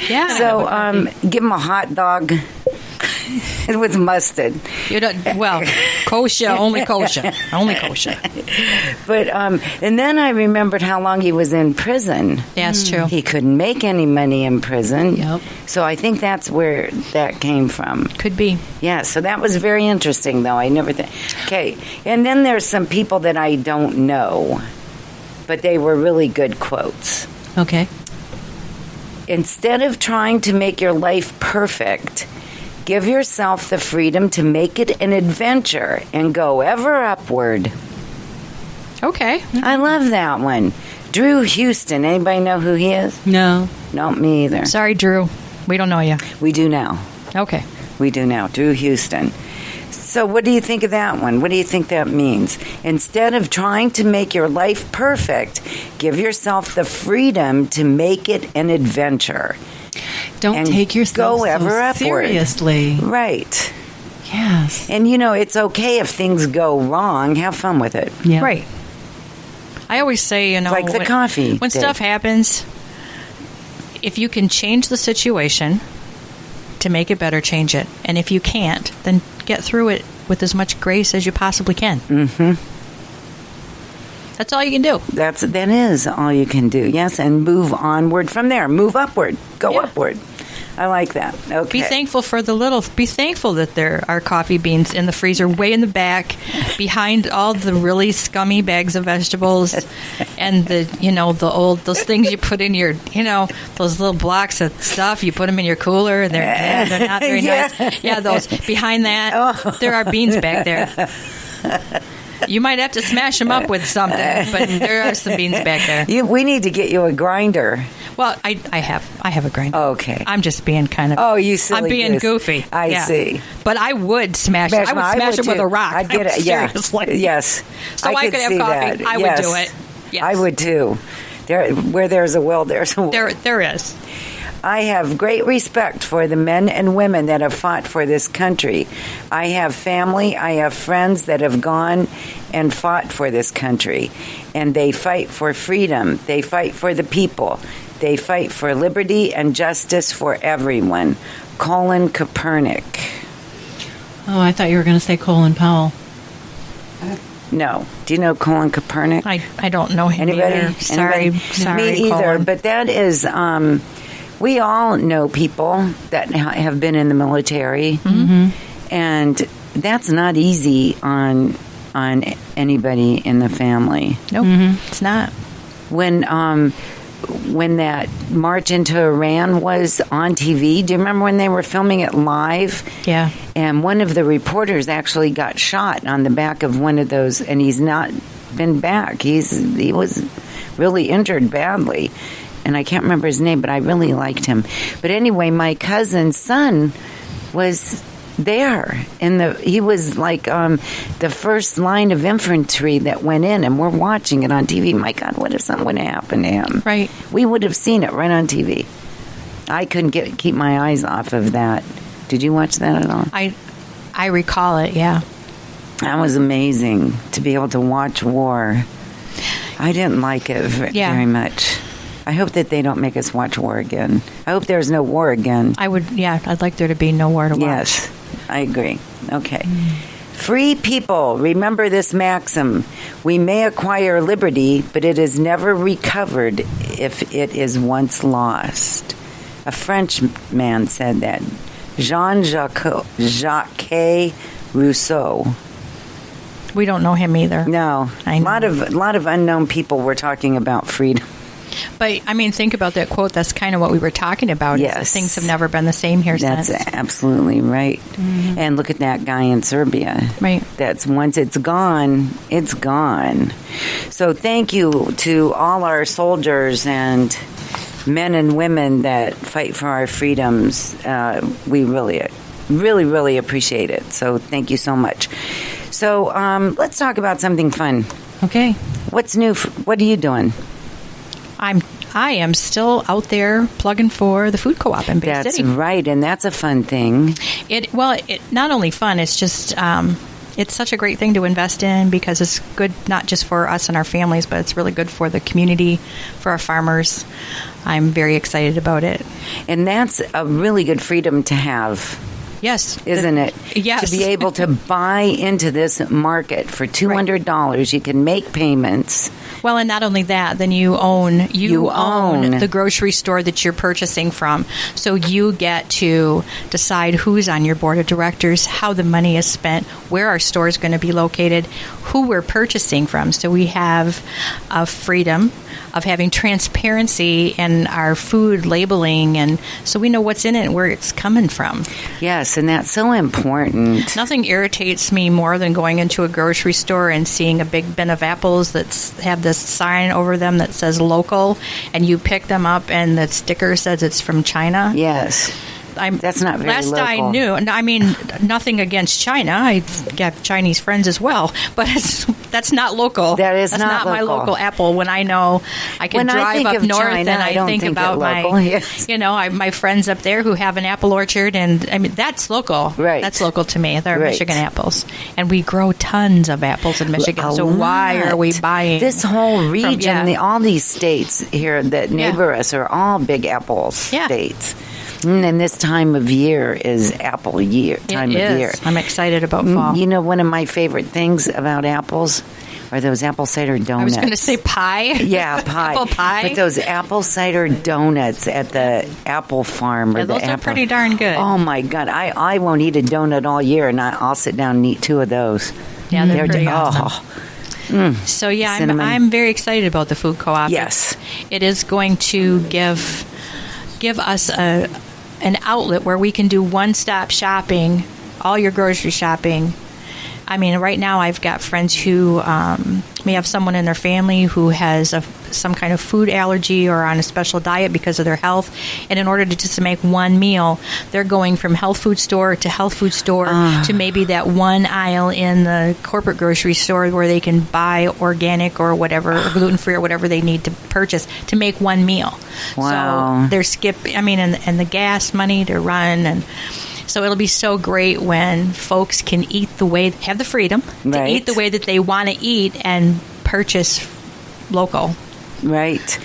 Yeah. So give them a hot dog with mustard. You don't, well, kosher, only kosher. Only kosher. But and then I remembered how long he was in prison. Yeah, it's true. He couldn't make any money in prison. Yep. So I think that's where that came from. Could be. Yeah, so that was very interesting, though. I never Okay, and then there's some people that I don't know, but they were really good quotes. Okay. Instead of trying to make your life perfect, give yourself the freedom to make it an adventure and go ever upward. Okay. I love that one. Drew Houston. Anybody know who he is? No. Not me either. Sorry, Drew. We don't know you. We do now. Okay. We do now. Drew Houston. So what do you think of that one? What do you think that means? Instead of trying to make your life perfect, give yourself the freedom to make it an adventure. Don't And take yourself go ever so upward. seriously. Right. Yes. And it's okay if things go wrong. Have fun with it. Yeah. Right. I always say, Like the coffee when did. stuff happens, if you can change the situation to make it better, change it. And if you can't, then get through it with as much grace as you possibly can. Mm-hmm. That's all you can do. That is all you can do. Yes, and move onward from there. Move upward. Go upward. I like that. Okay. Be thankful for the little. Be thankful that there are coffee beans in the freezer, way in the back, behind all the really scummy bags of vegetables, and those things you put in your, those little blocks of stuff. You put them in your cooler, and they're not very nice. Yeah, those behind that, there are beans back there. You might have to smash them up with something, but there are some beans back there. We need to get you a grinder. Well, I have a grinder. Okay. I'm just being kind of. Oh, you silly I'm being goose. goofy. I see. But I would smash it. I would smash it with a rock. I get it. Yeah. Seriously. Yes. So I could have see coffee. that. I Yes. would do it. Yes. I would too. Where there's a will, there's a way. There is. I have great respect for the men and women that have fought for this country. I have family, I have friends that have gone and fought for this country. And they fight for freedom. They fight for the people. They fight for liberty and justice for everyone. Colin Kaepernick. Oh, I thought you were going to say Colin Powell. No. Do you know Colin Kaepernick? I don't know him Anybody? either. Sorry, Me either. Colin. But that is, we all know people that have been in the military, and that's not easy on anybody in the family. Nope, it's not. When that march into Iran was on TV, do you remember when they were filming it live? Yeah. And one of the reporters actually got shot on the back of one of those, and he's not been back. He was really injured badly, and I can't remember his name, but I really liked him. But anyway, my cousin's son was there, and he was like the first line of infantry that went in, and we're watching it on TV. My God, what if something would have happened to him? Right. We would have seen it right on TV. I couldn't keep my eyes off of that. Did you watch that at all? I recall it, yeah. That was amazing to be able to watch war. I didn't like it very much. I hope that they don't make us watch war again. I hope there's no war again. I'd like there to be no war to watch. Yes, I agree. Okay. Free people, remember this maxim. We may acquire liberty, but it is never recovered if it is once lost. A French man said that. Jean-Jacques Rousseau. We don't know him either. No. I know. A lot of unknown people were talking about freedom. But, I mean, think about that quote. That's kind of what we were talking about. Yes. Is that things have never been the same here That's since. absolutely right. Mm-hmm. And look at that guy in Serbia. Right. That's once it's gone, it's gone. So thank you to all our soldiers and men and women that fight for our freedoms. We really, really, really appreciate it. So thank you so much. So let's talk about something fun. Okay. What's new? What are you doing? I am still out there plugging for the food co-op in Bay City. That's right, and that's a fun thing. It not only fun, it's just it's such a great thing to invest in because it's good not just for us and our families, but it's really good for the community, for our farmers. I'm very excited about it. And that's a really good freedom to have. Yes. Isn't it? Yes. To be able to buy into this market for $200, you can make payments. Well, and not only that, then you own the grocery store that you're purchasing from. So you get to decide who's on your board of directors, how the money is spent, where our store is going to be located, who we're purchasing from. So we have a freedom of having transparency in our food labeling, and so we know what's in it and where it's coming from. Yes, and that's so important. Nothing irritates me more than going into a grocery store and seeing a big bin of apples that have this sign over them that says local, and you pick them up and the sticker says it's from China. Yes. That's not very last local. I knew, I mean, nothing against China. I have Chinese friends as well, but that's not local. That's not local. my local apple. When I know I can drive up north China, and I think about yes. my friends up there who have an apple orchard, and I mean that's local. Right. That's local to me. They're Right. Michigan apples, and we grow tons of apples in Michigan. So why are we buying this whole region? All these states here that neighbor us are all big apple states. And this time of year is apple time of year. I'm excited about fall. You know, one of my favorite things about apples are those apple cider donuts. I was going to say pie. Yeah, pie. Apple pie. But those apple cider donuts at the apple farm. Those are pretty darn good. Oh, my God. I won't eat a donut all year, and I'll sit down and eat 2 of those. Yeah, they're pretty awesome. So, yeah, I'm very excited about the food co-op. Yes. It is going to give us an outlet where we can do one-stop shopping, all your grocery shopping. I mean, right now I've got friends who may have someone in their family who has some kind of food allergy or on a special diet because of their health. And in order to make one meal, they're going from health food store to health food store to maybe that one aisle in the corporate grocery store where they can buy organic or whatever, or gluten-free or whatever they need to purchase to make one meal. Wow. So they're and the gas money to run, and so it'll be so great when folks can have the freedom to eat the way that they want to eat and purchase local. Right.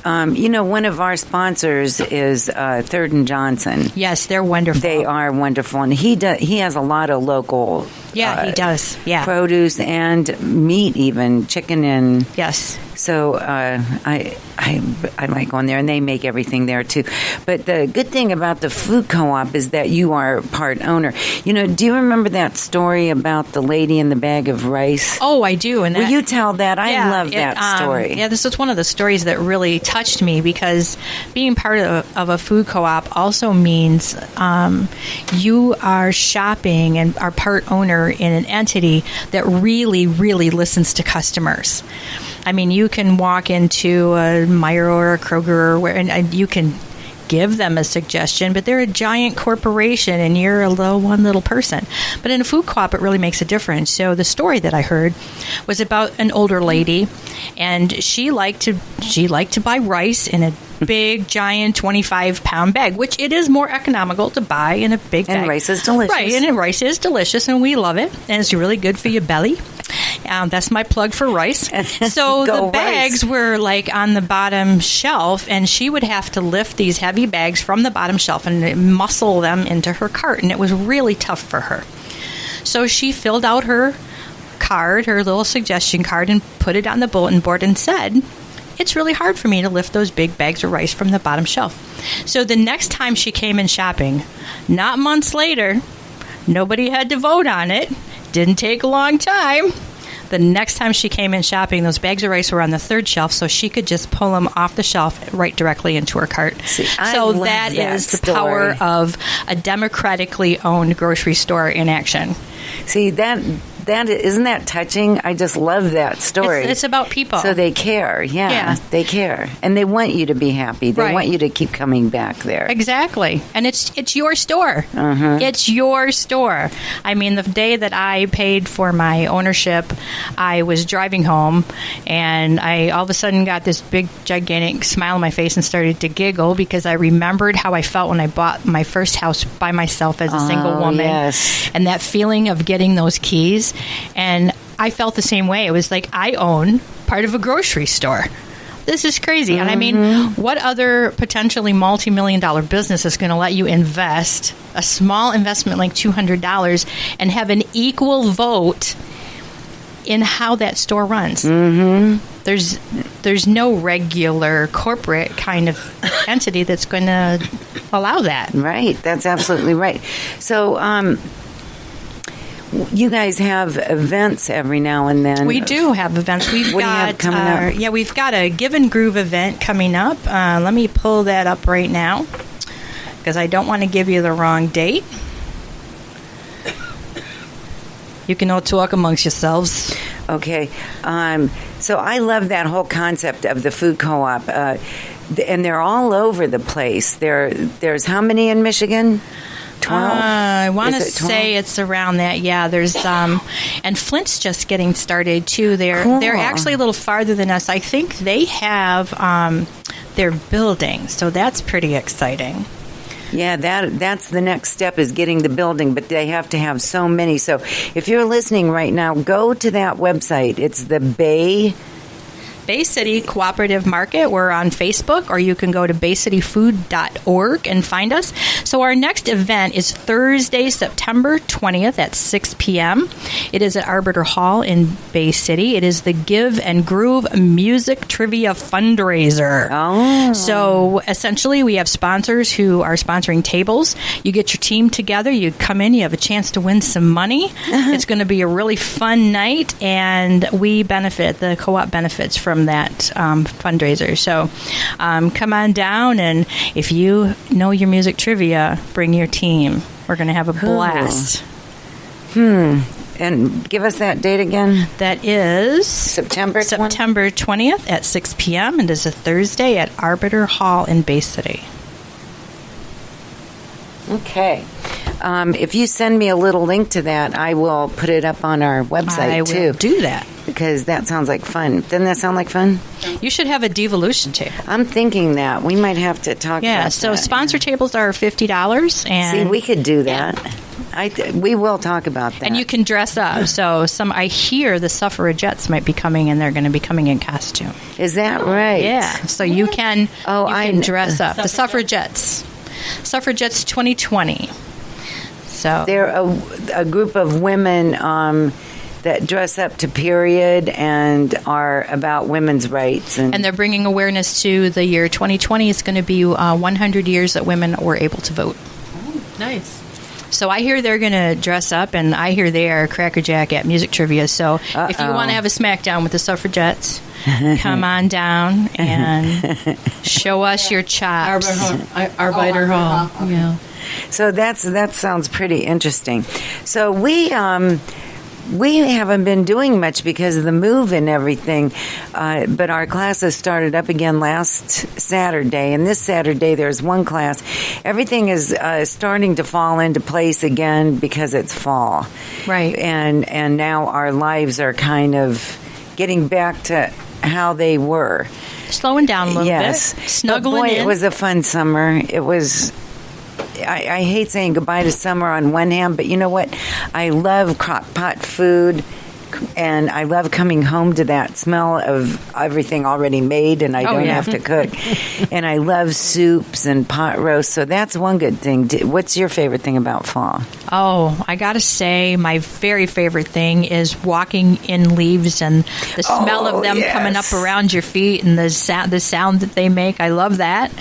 One of our sponsors is Third and Johnson. Yes, they're wonderful. They are wonderful, and he has a lot of local. Yeah, he does. Yeah, produce and meat, even chicken and yes. So I might go in there, and they make everything there too. But the good thing about the food co-op is that you are part owner. You know, do you remember that story about the lady in the bag of rice? Oh, I do. And will you tell that? I love that story. Yeah, this is one of the stories that really touched me because being part of a food co-op also means you are shopping and are part owner in an entity that really, really listens to customers. I mean, you can walk into a Meijer or a Kroger and you can give them a suggestion, but they're a giant corporation and you're one little person. But in a food co-op, it really makes a difference. So the story that I heard was about an older lady, and she liked to buy rice in a big, giant 25-pound bag, which it is more economical to buy in a big bag. And rice is delicious. Right, and rice is delicious, and we love it, and it's really good for your belly. That's my plug for rice. So the bags were like on the bottom shelf, and she would have to lift these heavy bags from the bottom shelf and muscle them into her cart, and it was really tough for her. So she filled out her little suggestion card, and put it on the bulletin board and said, "It's really hard for me to lift those big bags of rice from the bottom shelf." So the next time she came in shopping, not months later, nobody had to vote on it. Didn't take a long time. The next time she came in shopping, those bags of rice were on the third shelf, so she could just pull them off the shelf right directly into her cart. So that is the power of a democratically owned grocery store in action. See, isn't that touching? I just love that story. It's about people. So they care. Yeah, they care, and they want you to be happy. They want you to keep coming back there. Exactly, and it's your store. It's your store. I mean, the day that I paid for my ownership, I was driving home, and I all of a sudden got this big, gigantic smile on my face and started to giggle because I remembered how I felt when I bought my first house by myself as a single woman, and that feeling of getting those keys. And I felt the same way. It was like I own part of a grocery store. This is crazy. And I mean, what other potentially multi-million-dollar business is going to let you invest a small investment like $200 and have an equal vote in how that store runs? There's no regular corporate kind of entity that's going to allow that. Right. That's absolutely right. So, you guys have events every now and then. We do have events. We've what got do you have coming up? Yeah, we've got a Give and Groove event coming up. Let me pull that up right now because I don't want to give you the wrong date. You can all talk amongst yourselves. Okay. So I love that whole concept of the food co-op, and they're all over the place. There's how many in Michigan? 12? I want to say it's around that. Yeah, there's and Flint's just getting started too. They're actually a little farther than us. I think they have their building, so that's pretty exciting. Yeah, that's the next step is getting the building, but they have to have so many. So if you're listening right now, go to that website. It's the Bay City Cooperative Market. We're on Facebook, or you can go to baycityfood.org and find us. So our next event is Thursday, September 20th at 6 p.m. It is at Arbiter Hall in Bay City. It is the Give and Groove Music Trivia Fundraiser. Oh. So essentially, we have sponsors who are sponsoring tables. You get your team together. You come in. You have a chance to win some money. It's going to be a really fun night, and we benefit. The co-op benefits from that fundraiser. So come on down, and if you know your music trivia, bring your team. We're going to have a blast. And give us that date again. That is September 20th at 6 p.m. It is a Thursday at Arbiter Hall in Bay City. Okay. If you send me a little link to that, I will put it up on our website, too. I will do that. Because that sounds like fun. Doesn't that sound like fun? You should have a devolution table. I'm thinking that. We might have to talk about that. So sponsor tables are $50. And see, we could do that. We will talk about that. And you can dress up. So I hear the suffragettes might be coming, and they're going to be coming in costume. Is that right? Yeah. So you can dress up. The Suffragettes 2020. So they're a group of women that dress up to period and are about women's rights. And they're bringing awareness to the year 2020. It's going to be 100 years that women were able to vote. Oh, nice. So I hear they're going to dress up, and I hear they are crackerjack at music trivia. So if you want to have a smackdown with the suffragettes, come on down and show us your chops. Arbiter Hall. Yeah. So that sounds pretty interesting. So we haven't been doing much because of the move and everything, but our classes started up again last Saturday, and this Saturday there's one class. Everything is starting to fall into place again because it's fall. Right. And now our lives are kind of getting back to how they were. Slowing down a little bit. Snuggling but boy, in. It was a fun summer. It was... I hate saying goodbye to summer on one hand, but you know what? I love crock pot food, and I love coming home to that smell of everything already made, and I don't have to cook. And I love soups and pot roast, so that's one good thing. What's your favorite thing about fall? Oh, I got to say, my very favorite thing is walking in leaves and the smell of them coming up around your feet and the sound that they make. I love that.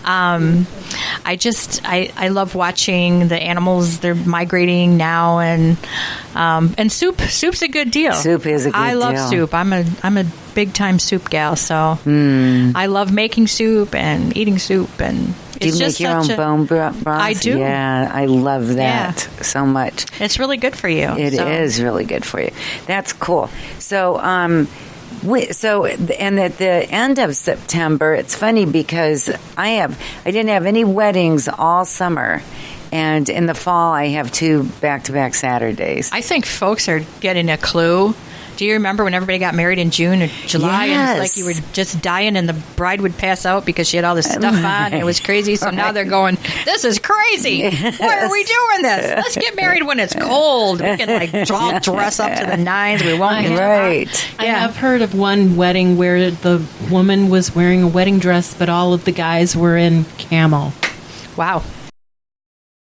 I love watching the animals. They're migrating now, and soup's a good deal. Soup is a good deal. I love soup. I'm a big time soup gal, so I love making soup and eating soup, and Do you It's make just your own such a- bone broth? I do. Yeah, I love that so much. It's really good for you. It is really good for you. That's cool. So, and at the end of September, it's funny because I didn't have any weddings all summer, and in the fall I have 2 back-to-back Saturdays. I think folks are getting a clue. Do you remember when everybody got married in June or July? Yes. And it's like you were just dying and the bride would pass out because she had all this stuff on and it was crazy. So now they're going, this is crazy. Why are we doing this? Let's get married when it's cold. We can all dress up to the nines. We won't get Right. I have heard of one wedding where the woman was wearing a wedding dress, but all of the guys were in camo. Wow.